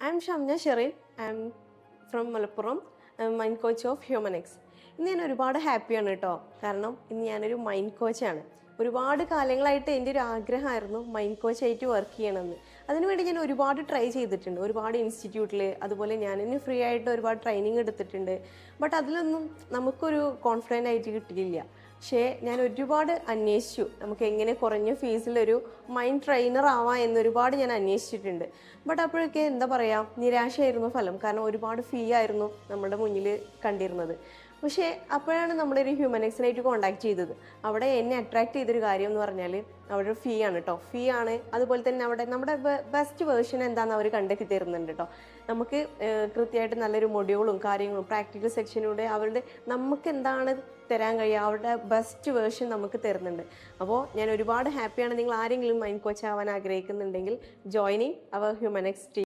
I'm Shamna Sherin. I'm from Malappuram. I'm mind coach of Humanics. ഇന്ന് ഞാൻ ഒരുപാട് ഹാപ്പിയാണ് കേട്ടോ. കാരണം ഇന്ന് ഞാനൊരു മൈൻഡ് കോച്ചാണ്. ഒരുപാട് കാലങ്ങളായിട്ട് എൻ്റെ ഒരു ആഗ്രഹമായിരുന്നു മൈൻഡ് കോച്ചായിട്ട് വർക്ക് ചെയ്യണമെന്ന്. അതിനുവേണ്ടി ഞാൻ ഒരുപാട് ട്രൈ ചെയ്തിട്ടുണ്ട്. ഒരുപാട് ഇൻസ്റ്റിറ്റ്യൂട്ടിൽ, അതുപോലെ ഞാൻ ഇന്ന് ഫ്രീ ആയിട്ട് ഒരുപാട് ട്രെയിനിങ് എടുത്തിട്ടുണ്ട്. ബട്ട് അതിലൊന്നും നമുക്കൊരു കോൺഫിഡൻ്റ് ആയിട്ട് കിട്ടിയില്ല. പക്ഷേ ഞാൻ ഒരുപാട് അന്വേഷിച്ചു, നമുക്ക് എങ്ങനെ കുറഞ്ഞ ഫീസിലൊരു മൈൻഡ് ട്രെയിനർ ആവാം എന്നൊരുപാട് ഞാൻ അന്വേഷിച്ചിട്ടുണ്ട്. ബട്ട് അപ്പോഴൊക്കെ എന്താ പറയുക, നിരാശയായിരുന്നു ഫലം. കാരണം ഒരുപാട് ഫീ ആയിരുന്നു നമ്മുടെ മുന്നിൽ കണ്ടിരുന്നത്. പക്ഷേ അപ്പോഴാണ് നമ്മളൊരു ഹ്യൂമനിക്സിനായിട്ട് കോൺടാക്ട് ചെയ്തത്. അവിടെ എന്നെ അട്രാക്ട് ചെയ്തൊരു കാര്യം എന്ന് പറഞ്ഞാൽ അവിടെ ഫീ ആണ് കേട്ടോ. ഫീ ആണ്, അതുപോലെ തന്നെ അവിടെ നമ്മുടെ ബെസ്റ്റ് വേർഷൻ എന്താണെന്ന് അവർ കണ്ടെത്തി തരുന്നുണ്ട് കേട്ടോ. നമുക്ക് കൃത്യമായിട്ട് നല്ലൊരു മൊഡ്യൂളും കാര്യങ്ങളും പ്രാക്ടിക്കൽ സെക്ഷനിലൂടെ അവരുടെ നമുക്ക് എന്താണ് തരാൻ കഴിയുക, അവരുടെ ബെസ്റ്റ് വേർഷൻ നമുക്ക് തരുന്നുണ്ട്. അപ്പോൾ ഞാൻ ഒരുപാട് ഹാപ്പിയാണ്. നിങ്ങൾ ആരെങ്കിലും മൈൻഡ് കോച്ച് ആവാൻ ആഗ്രഹിക്കുന്നുണ്ടെങ്കിൽ ജോയിനിങ് അവർ ഹ്യൂമനിക്സ് ടീം.